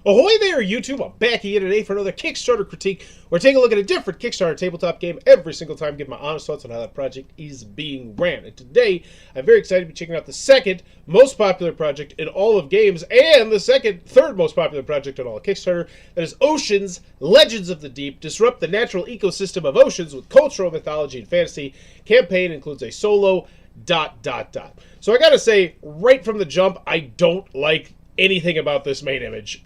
Ahoy there, YouTube! I'm back again today for another Kickstarter critique. We're taking a look at a different Kickstarter tabletop game every single time, give my honest thoughts on how that project is being ran. And today, I'm very excited to be checking out the second most popular project in all of games, and the third most popular project in all of Kickstarter. That is Oceans, Legends of the Deep. Disrupt the natural ecosystem of oceans with cultural mythology and fantasy. Campaign includes a solo ... So I gotta say, right from the jump, I don't like anything about this main image.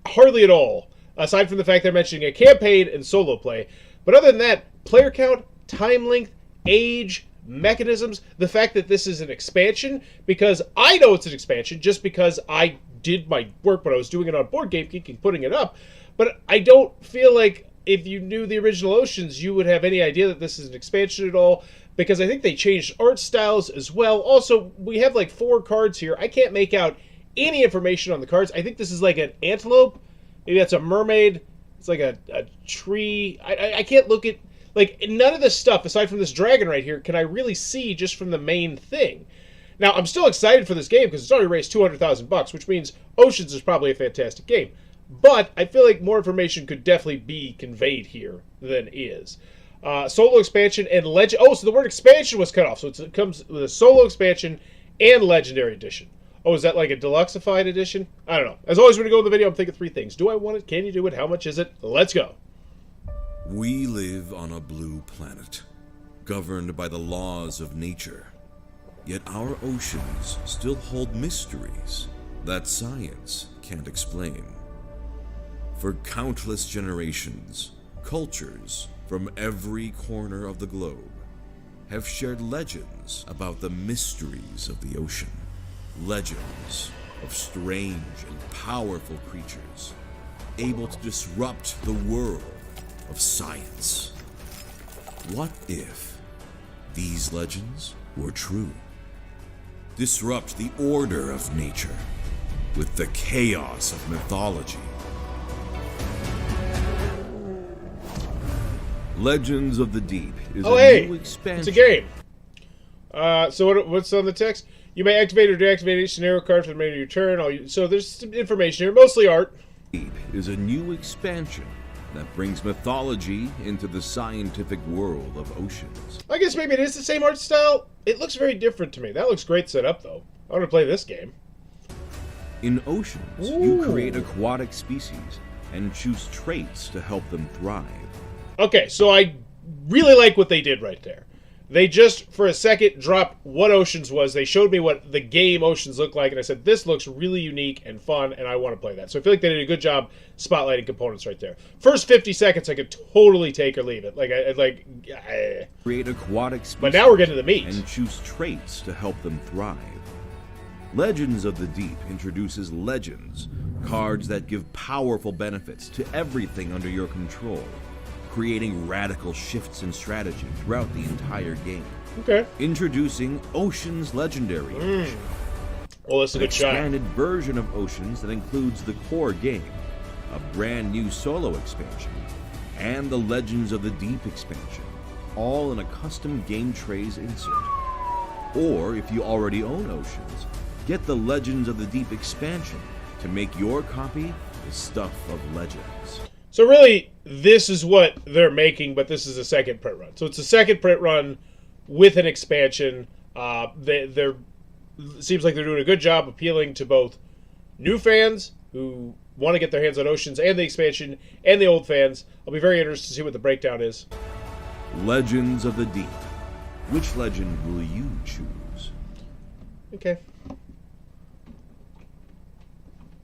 Hardly at all. Aside from the fact they're mentioning a campaign and solo play. But other than that, player count, time length, age, mechanisms, the fact that this is an expansion, because I know it's an expansion just because I did my work when I was doing it on Board Game Geek and putting it up. But I don't feel like if you knew the original Oceans, you would have any idea that this is an expansion at all, because I think they changed art styles as well. Also, we have like 4 cards here. I can't make out any information on the cards. I think this is like an antelope. Maybe that's a mermaid. It's like a tree. I can't look at, like, none of this stuff, aside from this dragon right here, can I really see just from the main thing. Now, I'm still excited for this game because it's already raised $200,000, which means Oceans is probably a fantastic game. But I feel like more information could definitely be conveyed here than is. Solo expansion and legend. Oh, so the word expansion was cut off. So it comes with a solo expansion and legendary edition. Oh, is that like a deluxeified edition? I don't know. As always, when we go in the video, I'm thinking 3 things. Do I want it? Can you do it? How much is it? Let's go. We live on a blue planet, governed by the laws of nature. Yet our oceans still hold mysteries that science can't explain. For countless generations, cultures from every corner of the globe have shared legends about the mysteries of the ocean. Legends of strange and powerful creatures able to disrupt the world of science. What if these legends were true? Disrupt the order of nature with the chaos of mythology. Legends of the Deep is a new expansion. It's a game. So what's on the text? You may activate or deactivate each scenario card for the remainder of your turn. So there's some information here, mostly art. Deep is a new expansion that brings mythology into the scientific world of oceans. I guess maybe it is the same art style. It looks very different to me. That looks great set up, though. I want to play this game. In Oceans, you create aquatic species and choose traits to help them thrive. Okay, so I really like what they did right there. They just, for a second, dropped what Oceans was. They showed me what the game Oceans looked like, and I said, this looks really unique and fun, and I want to play that. So I feel like they did a good job spotlighting components right there. First 50 seconds, I could totally take or leave it. Create aquatic species, but now we're getting to the meat. And choose traits to help them thrive. Legends of the Deep introduces legends, cards that give powerful benefits to everything under your control, creating radical shifts in strategy throughout the entire game. Okay. Introducing Oceans Legendary Edition. Well, that's a good shot. An expanded version of Oceans that includes the core game, a brand new solo expansion, and the Legends of the Deep expansion, all in a custom game trays insert. Or, if you already own Oceans, get the Legends of the Deep expansion to make your copy the stuff of legends. So really, this is what they're making, but this is a second print run. So it's a second print run with an expansion. It seems like they're doing a good job appealing to both new fans who want to get their hands on Oceans and the expansion, and the old fans. I'll be very interested to see what the breakdown is. Legends of the Deep. Which legend will you choose? Okay.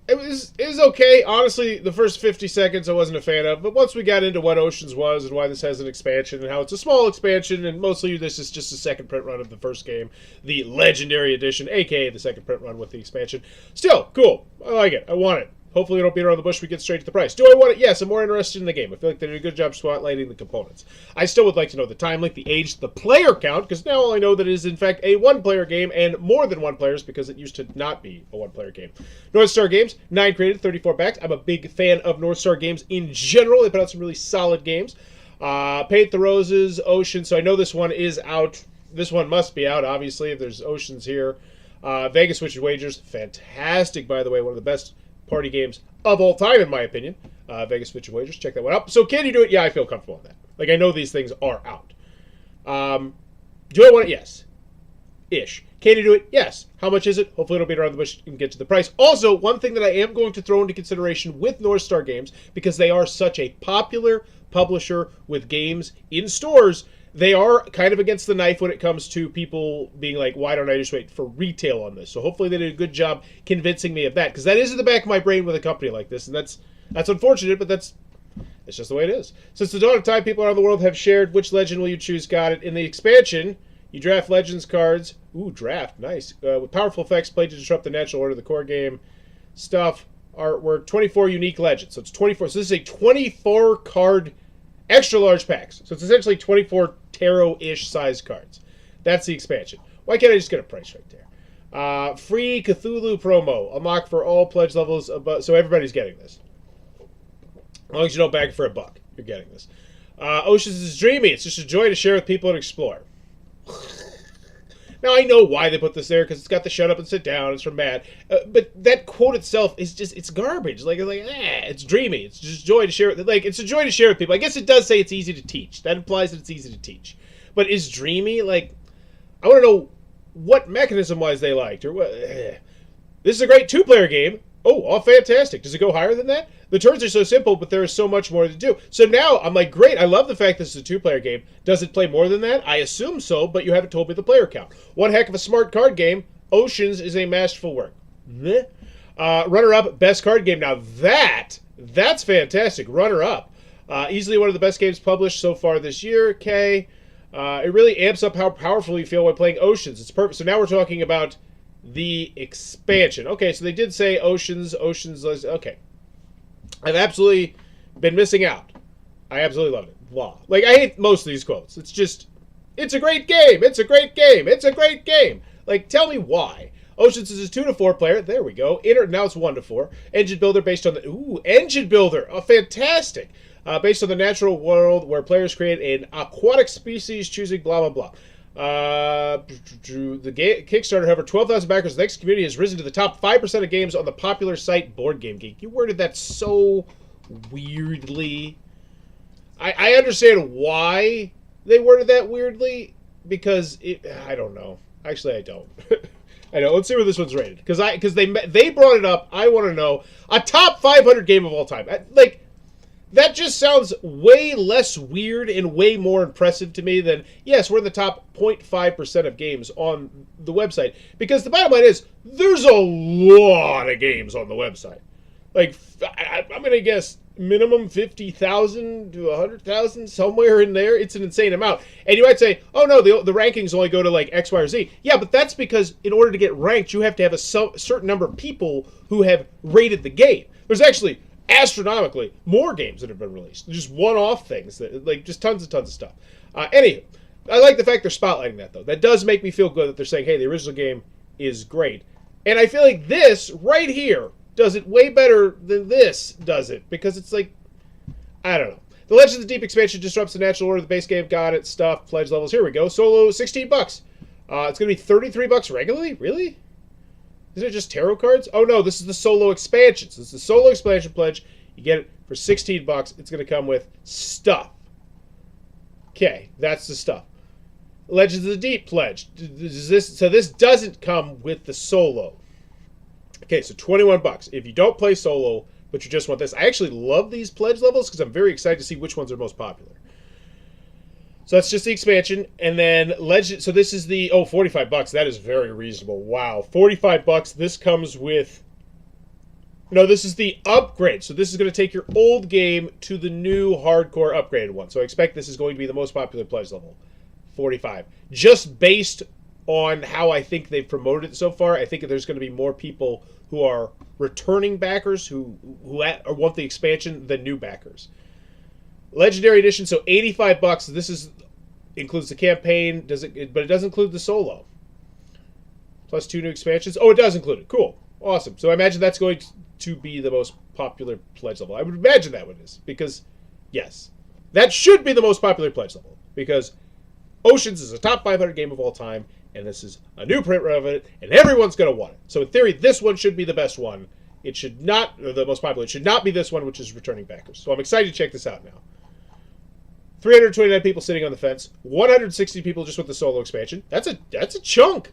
It was okay. Honestly, the first 50 seconds I wasn't a fan of, but once we got into what Oceans was and why this has an expansion and how it's a small expansion, and mostly this is just a second print run of the first game, the Legendary Edition, aka the second print run with the expansion. Still, cool. I like it. I want it. Hopefully we don't beat around the bush, we get straight to the price. Do I want it? Yes, I'm more interested in the game. I feel like they did a good job spotlighting the components. I still would like to know the time length, the age, the player count, because now all I know that it is in fact a one-player game and more than one players because it used to not be a one-player game. North Star Games, 9 created, 34 backed. I'm a big fan of North Star Games in general. They put out some really solid games. Paint the Roses, Ocean, so I know this one is out. This one must be out, obviously, if there's Oceans here. Vegas Witch and Wagers, fantastic, by the way, one of the best party games of all time, in my opinion. Vegas Pitch and Wagers, check that one out. So can you do it? Yeah, I feel comfortable with that. Like, I know these things are out. Do I want it? Yes. Ish. Can you do it? Yes. How much is it? Hopefully it'll beat around the bush and get to the price. Also, one thing that I am going to throw into consideration with North Star Games, because they are such a popular publisher with games in stores, they are kind of against the knife when it comes to people being like, why don't I just wait for retail on this? So hopefully they did a good job convincing me of that, because that is in the back of my brain with a company like this, and that's unfortunate, but it's just the way it is. Since the dawn of time, people around the world have shared which legend will you choose. Got it. In the expansion, you draft Legends cards. Ooh, draft. Nice. With powerful effects played to disrupt the natural order of the core game. Stuff, artwork, 24 unique legends. So it's 24. So this is a 24 card extra large packs. So it's essentially 24 tarot-ish size cards. That's the expansion. Why can't I just get a price right there? Free Cthulhu promo. Unlock for all pledge levels above. So everybody's getting this. As long as you don't bag it for $1, you're getting this. Oceans is dreamy. It's just a joy to share with people and explore. Now, I know why they put this there, because it's got the shut up and sit down. It's from Matt. But that quote itself is just, it's garbage. It's dreamy. It's just joy to share. It's a joy to share with people. I guess it does say it's easy to teach. That implies that it's easy to teach. But is dreamy, I want to know what mechanism-wise they liked. Or what. This is a great two-player game. Oh, fantastic. Does it go higher than that? The turns are so simple, but there is so much more to do. So now I'm like, great, I love the fact this is a two-player game. Does it play more than that? I assume so, but you haven't told me the player count. One heck of a smart card game. Oceans is a masterful work. Runner-up, best card game. Now that's fantastic. Runner-up. Easily one of the best games published so far this year. Okay. It really amps up how powerful you feel when playing Oceans. It's perfect. So now we're talking about the expansion. Okay, so they did say Oceans. Okay. I've absolutely been missing out. I absolutely love it. Blah. I hate most of these quotes. It's just, it's a great game. It's a great game. It's a great game. Tell me why. Oceans is a 2 to 4 player. There we go. Now it's 1 to 4. Engine builder based on the, engine builder. Oh, fantastic. Based on the natural world where players create an aquatic species choosing blah, blah, blah. The Kickstarter, however, 12,000 backers. The next community has risen to the top 5% of games on the popular site Board Game Geek. You worded that so weirdly. I understand why they worded that weirdly, because I don't know. Actually, I don't. I know. Let's see where this one's rated, because they brought it up. I want to know a top 500 game of all time. That just sounds way less weird and way more impressive to me than, yes, we're in the top 0.5% of games on the website. Because the bottom line is, there's a lot of games on the website. I'm going to guess minimum 50,000 to 100,000, somewhere in there. It's an insane amount. And you might say, oh no, the rankings only go to X, Y, or Z. Yeah, but that's because in order to get ranked, you have to have a certain number of people who have rated the game. There's actually astronomically more games that have been released. Just one-off things, that just tons and tons of stuff. Anywho, I like the fact they're spotlighting that, though. That does make me feel good that they're saying, hey, the original game is great. And I feel like this right here does it way better than this does it, because it's I don't know. The Legends of the Deep expansion disrupts the natural order of the base game. Got it. Stuff. Pledge levels. Here we go. Solo, $16. It's going to be $33 regularly? Really? Isn't it just tarot cards? Oh no, this is the solo expansion. So this is the solo expansion pledge. You get it for $16. It's going to come with stuff. Okay, that's the stuff. Legends of the Deep pledge. So this doesn't come with the solo. Okay, so $21. If you don't play solo, but you just want this. I actually love these pledge levels because I'm very excited to see which ones are most popular. So that's just the expansion, and then Legend. So this is the $45. That is very reasonable. Wow, $45. This comes with. No, this is the upgrade. So this is going to take your old game to the new hardcore upgraded one. So I expect this is going to be the most popular pledge level, $45. Just based on how I think they've promoted it so far, I think there's going to be more people who are returning backers who want the expansion than new backers. Legendary edition, so $85. This includes the campaign, but it does include the solo. Plus 2 new expansions. Oh, it does include it. Cool. Awesome. So I imagine that's going to be the most popular pledge level. I would imagine that one is, because, yes, that should be the most popular pledge level, because Oceans is a top 500 game of all time, and this is a new print of it, and everyone's going to want it. So in theory, this one should be the best one It should not, or the most popular, it should not be this one, which is returning backers. So I'm excited to check this out now. 329 people sitting on the fence. 160 people just with the solo expansion. That's a chunk.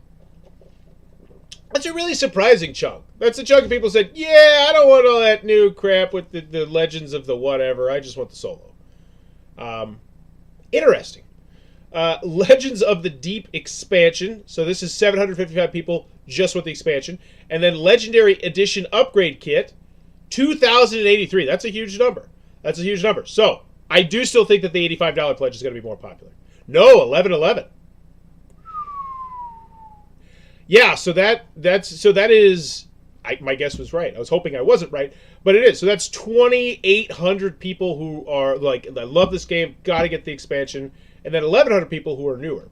That's a really surprising chunk. That's a chunk of people said, yeah, I don't want all that new crap with the legends of the whatever. I just want the solo. Interesting. Legends of the Deep expansion. So this is 755 people just with the expansion. And then Legendary Edition upgrade kit, 2,083. That's a huge number. That's a huge number. So I do still think that the $85 pledge is going to be more popular. No, 1111. Yeah, so that is. My guess was right. I was hoping I wasn't right, but it is. So that's 2,800 people who are like, I love this game, got to get the expansion, and then 1,100 people who are newer.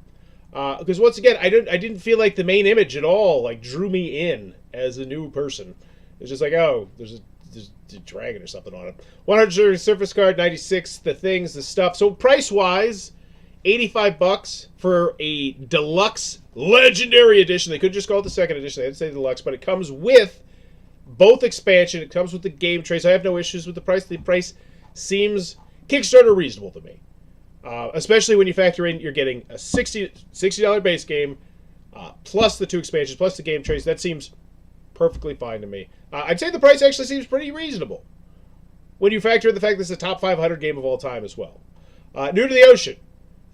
Because once again, I didn't feel like the main image at all like drew me in as a new person. It's just like, oh, there's a dragon or something on it. 100 surface card, 96 the things, the stuff. So price wise, $85 for a deluxe legendary edition. They could just call it the second edition. They didn't say deluxe, but it comes with both expansion. It comes with the game trays. I have no issues with the price. The price seems Kickstarter reasonable to me, especially when you factor in you're getting a $60 base game plus the 2 expansions plus the game trays. That seems perfectly fine to me. I'd say the price actually seems pretty reasonable when you factor in the fact this is a top 500 game of all time as well. New to the Ocean.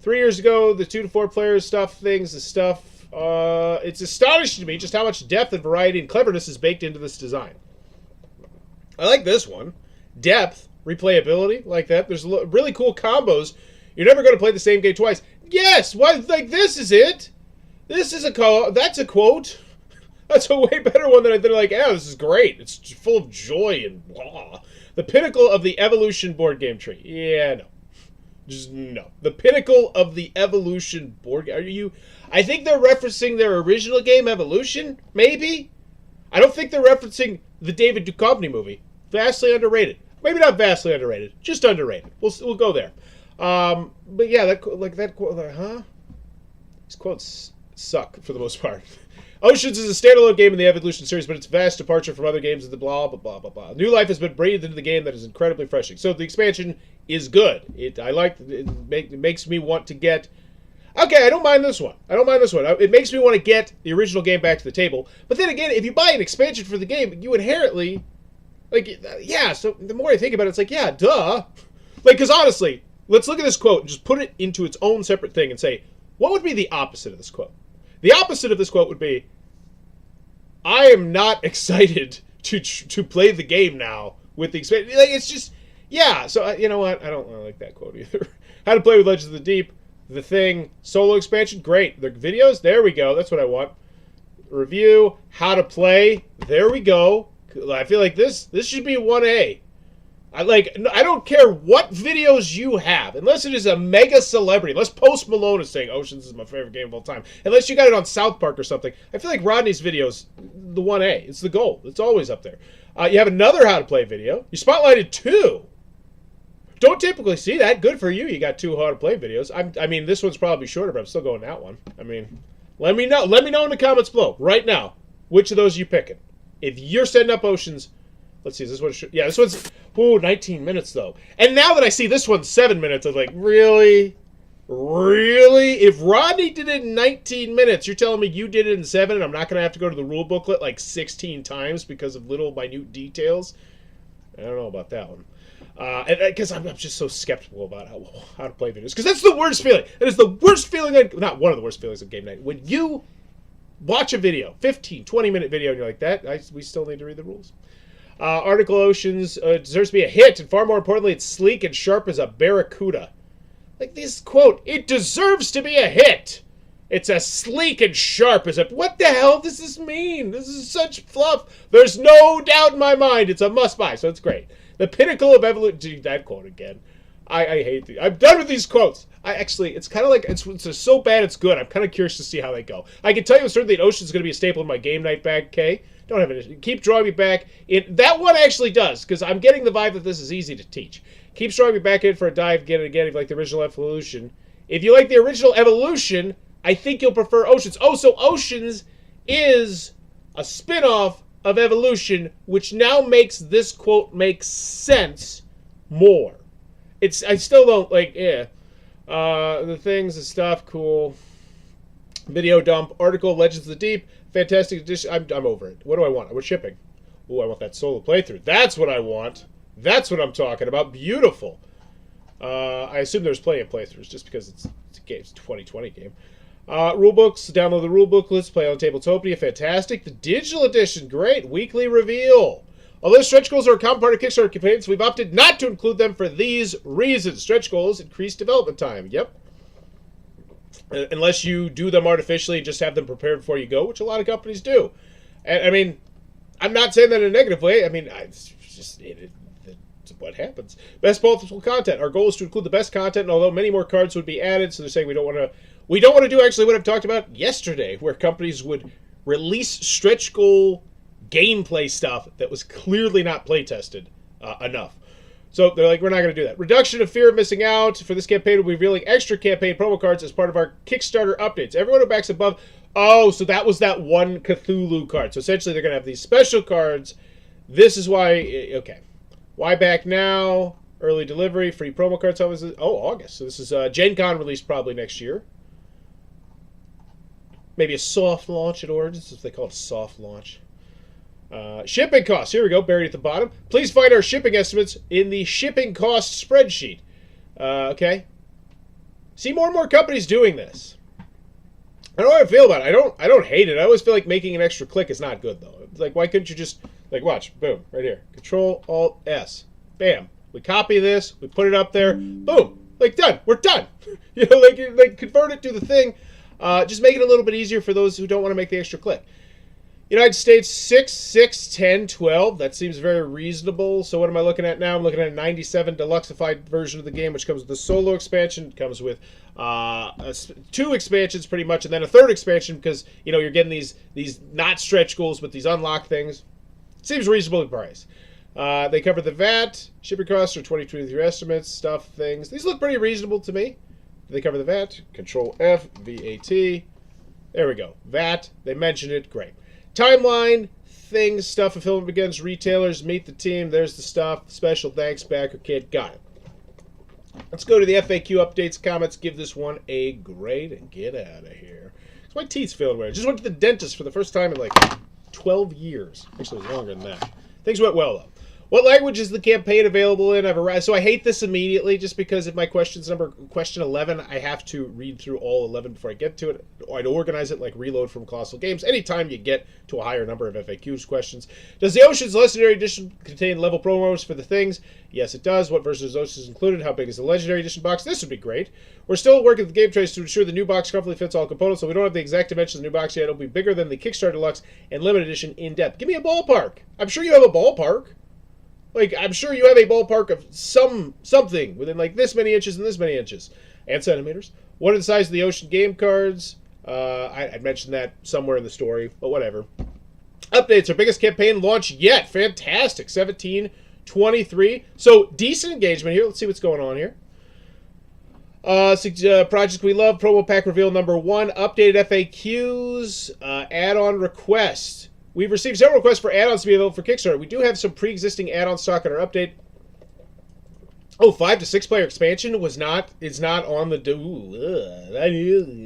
3 years ago, the 2 to 4 players stuff, things, the stuff. It's astonishing to me just how much depth and variety and cleverness is baked into this design. I like this one. Depth, replayability, like that. There's really cool combos. You're never going to play the same game twice. Yes, why? Like this is it. This is that's a quote. That's a way better one than like, yeah, this is great. It's full of joy and blah. The pinnacle of the evolution board game tree. Yeah, no. Just no. The pinnacle of the Evolution board game. Are you? I think they're referencing their original game, Evolution, maybe? I don't think they're referencing the David Duchovny movie. Vastly underrated. Maybe not vastly underrated. Just underrated. We'll go there. But yeah, that quote, huh? These quotes suck for the most part. Oceans is a standalone game in the Evolution series, but it's a vast departure from other games of the blah, blah, blah, blah, blah. New life has been breathed into the game that is incredibly refreshing. So the expansion is good. It makes me want to get... Okay, I don't mind this one. It makes me want to get the original game back to the table. But then again, if you buy an expansion for the game, you inherently... Like, yeah, so the more I think about it, it's like, yeah, duh. Like, because honestly, let's look at this quote and just put it into its own separate thing and say, what would be the opposite of this quote? The opposite of this quote would be, I am not excited to play the game now with the expansion. Like, it's just, yeah. So, you know what? I don't really like that quote either. How to play with Legends of the Deep. The Thing. Solo expansion. Great. The videos. There we go. That's what I want. Review. How to play. There we go. I feel like this should be 1A. I don't care what videos you have, unless it is a mega celebrity, unless Post Malone is saying Oceans is my favorite game of all time, unless you got it on South Park or something. I feel like Rodney's videos, the 1A, it's the gold. It's always up there. You have another How to Play video. You spotlighted 2. Don't typically see that. Good for you. You got 2 How to Play videos. I mean, this one's probably shorter, but I'm still going that one. I mean, let me know. Let me know in the comments below right now which of those you picking. If you're setting up Oceans. Let's see, is this one? Yeah, this one's 19 minutes though. And now that I see this one's 7 minutes, I'm like, really? If Rodney did it in 19 minutes, you're telling me you did it in 7 and I'm not going to have to go to the rule booklet like 16 times because of little minute details? I don't know about that one. Because I'm just so skeptical about how to play videos. Because that's the worst feeling. That is the worst feeling, not one of the worst feelings of game night. When you watch a video, 15, 20-minute video, and you're like, we still need to read the rules. Article Oceans deserves to be a hit, and far more importantly, it's sleek and sharp as a barracuda. Like this quote, it deserves to be a hit. It's as sleek and sharp as a... What the hell does this mean? This is such fluff. There's no doubt in my mind it's a must-buy, so it's great. The pinnacle of evolution... That quote again. I hate these. I'm done with these quotes. It's kind of like... It's so bad it's good. I'm kind of curious to see how they go. I can tell you certainly that Ocean's going to be a staple in my game night bag, okay? Don't have an issue. Keep drawing me back. That one actually does, because I'm getting the vibe that this is easy to teach. Keep drawing me back in for a dive again and again if you like the original Evolution. If you like the original Evolution, I think you'll prefer Oceans. Oh, so Oceans is a spin-off of evolution, which now makes this quote make sense more. I still don't like, the things, the stuff, cool. Video dump, article, Legends of the Deep, fantastic edition. I'm over it. What do I want? I want shipping. Oh, I want that solo playthrough. That's what I want. That's what I'm talking about. Beautiful. I assume there's plenty of playthroughs just because it's a game. It's a 2020 game. Rulebooks. Download the rulebook. Let's play on Tabletopia. Fantastic. The digital edition. Great. Weekly reveal. Although stretch goals are a common part of Kickstarter campaigns, we've opted not to include them for these reasons. Stretch goals increase development time. Yep. Unless you do them artificially and just have them prepared before you go, which a lot of companies do. And I mean, I'm not saying that in a negative way. I mean, it's just it's what happens. Best multiple content. Our goal is to include the best content, and although many more cards would be added, so they're saying we don't want to do actually what I've talked about yesterday, where companies would release stretch goal gameplay stuff that was clearly not play tested enough. So they're like, we're not going to do that. Reduction of fear of missing out. For this campaign, we'll be revealing extra campaign promo cards as part of our Kickstarter updates. Everyone who backs above. Oh, so that was that one Cthulhu card. So essentially, they're going to have these special cards. This is why. Okay. Why back now? Early delivery. Free promo cards. How is it? Oh, August. So this is Gen Con release probably next year. Maybe a soft launch at Origins, if they call it a soft launch. Shipping costs. Here we go, buried at the bottom. Please find our shipping estimates in the shipping cost spreadsheet. Okay. See more and more companies doing this. I don't know how I feel about it. I don't hate it. I always feel like making an extra click is not good, though. It's like, why couldn't you just, like, watch, boom, right here. Control, Alt, S. Bam. We copy this, we put it up there, boom. Like, done. We're done. You know, like convert it to the thing. Just make it a little bit easier for those who don't want to make the extra click. United States 6, 6, 10, 12. That seems very reasonable. So what am I looking at now? I'm looking at a 97 deluxeified version of the game, which comes with the solo expansion. It comes with 2 expansions pretty much, and then a 3rd expansion because, you know, you're getting these not stretch goals, but these unlock things. Seems reasonably priced. They cover the VAT. Shipping costs are 2023 estimates, stuff, things. These look pretty reasonable to me. They cover the VAT. Control F, VAT. There we go. VAT. They mentioned it. Great. Timeline, things, stuff, fulfillment begins, retailers, meet the team, there's the stuff, special thanks, backer kit, got it. Let's go to the FAQ updates, comments, give this one a grade, and get out of here. So my teeth's feeling weird. Just went to the dentist for the first time in like 12 years. Actually, it was longer than that. Things went well, though. What language is the campaign available in? So I hate this immediately just because if my question's number question 11, I have to read through all 11 before I get to it. I'd organize it like Reload from Colossal Games. Anytime you get to a higher number of FAQs questions. Does the Oceans Legendary Edition contain level promos for the things? Yes, it does. What version of Oceans is included? How big is the Legendary Edition box? This would be great. We're still working with the game trace to ensure the new box comfortably fits all components, so we don't have the exact dimensions of the new box yet. It'll be bigger than the Kickstarter Deluxe and Limited Edition in depth. Give me a ballpark. I'm sure you have a ballpark. Like, I'm sure you have a ballpark of something within, like, this many inches and this many inches. And centimeters. What are the size of the Ocean game cards? I mentioned that somewhere in the story, but whatever. Updates. Our biggest campaign launch yet. Fantastic. 1723. So, decent engagement here. Let's see what's going on here. Project we love. Promo pack reveal number 1. Updated FAQs. Add-on requests. We've received several requests for add-ons to be available for Kickstarter. We do have some pre-existing add-on stock in our update. Oh, 5 to 6 player expansion is not on the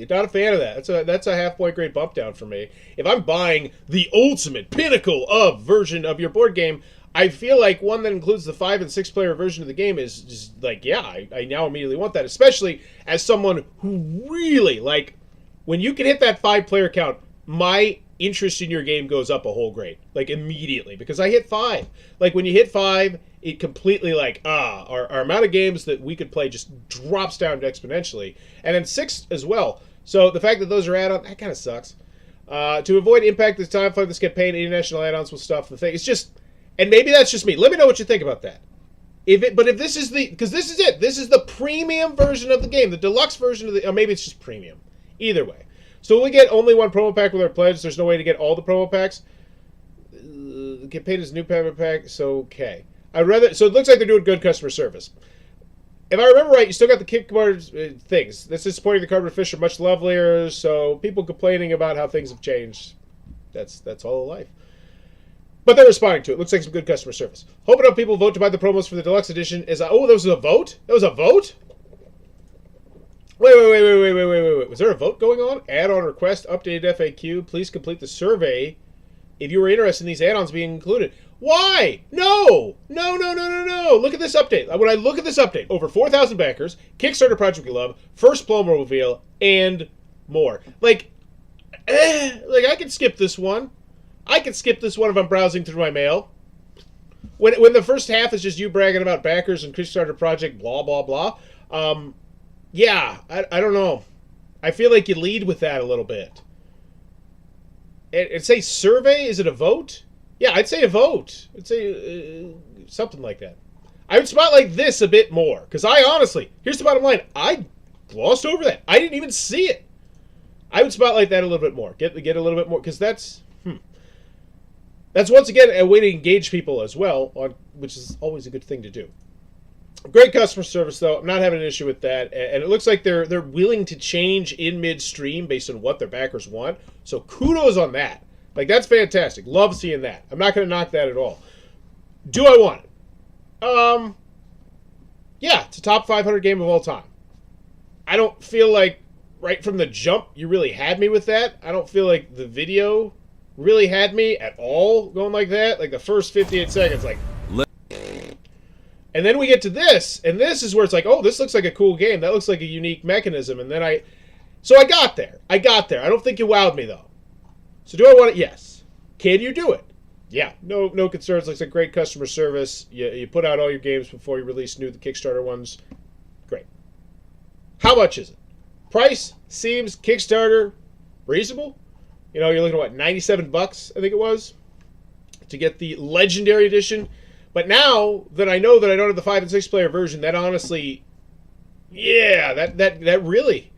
not a fan of that. That's a half-point grade bump down for me. If I'm buying the ultimate pinnacle of version of your board game, I feel like one that includes the 5 and 6 player version of the game is just like, yeah, I now immediately want that, especially as someone who really, like, when you can hit that 5 player count, my interest in your game goes up a whole grade, like immediately, because I hit 5. Like when you hit 5, it completely like our amount of games that we could play just drops down exponentially, and then 6 as well. So the fact that those are add-on, that kind of sucks. To avoid impact this time for this campaign, international add-ons will stuff the thing. It's just, and maybe that's just me. Let me know what you think about that. But if this is because this is it. This is the premium version of the game, the deluxe version of the, or maybe it's just premium. Either way. So we get only one promo pack with our pledge. There's no way to get all the promo packs. The campaign is new promo pack, so okay. So it looks like they're doing good customer service. If I remember right, you still got the Kickstarter things. This is supporting the cardboard fish are much lovelier, so people complaining about how things have changed. That's all of life. But they're responding to it. Looks like some good customer service. Hoping up people vote to buy the promos for the deluxe edition. Oh, that was a vote? That was a vote? Wait. Was there a vote going on? Add-on request, updated FAQ. Please complete the survey if you were interested in these add-ons being included. Why? No. Look at this update. When I look at this update, over 4,000 backers, Kickstarter project we love, first promo reveal, and more. Like I could skip this one. I could skip this one if I'm browsing through my mail. When the first half is just you bragging about backers and Kickstarter project, blah, blah, blah. Yeah, I don't know. I feel like you lead with that a little bit. And say survey, is it a vote? Yeah, I'd say a vote. I'd say something like that. I would spotlight this a bit more. Because I honestly, here's the bottom line. I glossed over that. I didn't even see it. I would spotlight that a little bit more. Get a little bit more. Because that's once again a way to engage people as well, which is always a good thing to do. Great customer service, though. I'm not having an issue with that. And it looks like they're willing to change in midstream based on what their backers want. So kudos on that. Like, that's fantastic. Love seeing that. I'm not going to knock that at all. Do I want it? Yeah, it's a top 500 game of all time. I don't feel like right from the jump you really had me with that. I don't feel like the video really had me at all going like that. Like, the first 58 seconds, like... And then we get to this, and this is where it's like, oh, this looks like a cool game. That looks like a unique mechanism. And then So I got there. I don't think you wowed me, though. So do I want it? Yes. Can you do it? Yeah. No concerns. Looks like great customer service. You put out all your games before you release the Kickstarter ones. Great. How much is it? Price seems Kickstarter reasonable. You know, you're looking at, what, $97, I think it was, to get the Legendary Edition. But now that I know that I don't have the 5 and 6 player version, that honestly, yeah, that really,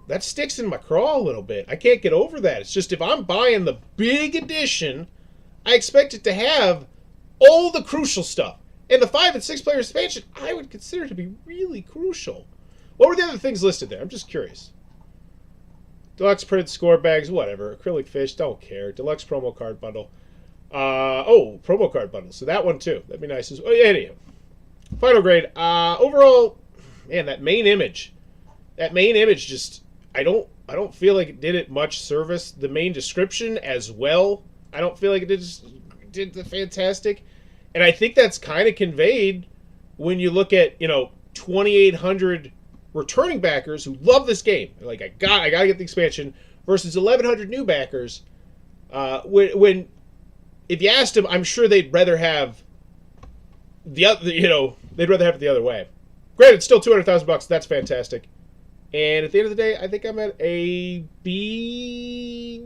that sticks in my craw a little bit. I can't get over that. It's just if I'm buying the big edition, I expect it to have all the crucial stuff. And the 5 and 6 player expansion, I would consider to be really crucial. What were the other things listed there? I'm just curious. Deluxe printed score bags, whatever. Acrylic fish, don't care. Deluxe promo card bundle. Promo card bundle. So that one too. That'd be nice as well. Anyhow, final grade. Overall, man, that main image just, I don't feel like it did it much service. The main description as well, I don't feel like it did the fantastic. And I think that's kind of conveyed when you look at, 2,800 returning backers who love this game. Like, I gotta get the expansion versus 1,100 new backers. When if you asked them, I'm sure they'd rather have they'd rather have it the other way. Granted, it's still $200,000. That's fantastic. And at the end of the day, I think I'm at a B-.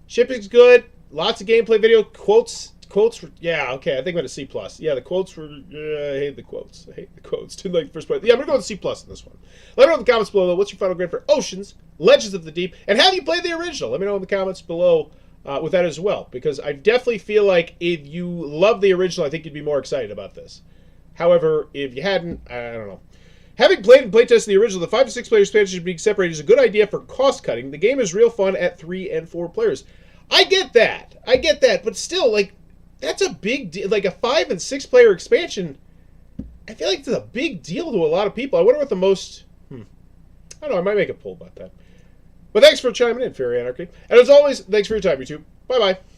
Shipping's good. Lots of gameplay video. Quotes. Yeah, okay. I think I'm at a C+. Yeah, the quotes were... I hate the quotes. Didn't like the first part. Yeah, I'm going to go with C+ in this one. Let me know in the comments below, what's your final grade for Oceans, Legends of the Deep, and have you played the original? Let me know in the comments below with that as well, because I definitely feel like if you love the original, I think you'd be more excited about this. However, if you hadn't, I don't know. Having played and playtested the original, the 5 to 6 player expansion being separated is a good idea for cost cutting. The game is real fun at 3 and 4 players. I get that, but still, like, that's a big deal. Like, a 5 and 6 player expansion, I feel like it's a big deal to a lot of people. I wonder what the most... I don't know, I might make a poll about that. But thanks for chiming in, Fairy Anarchy. And as always, thanks for your time, YouTube. Bye-bye.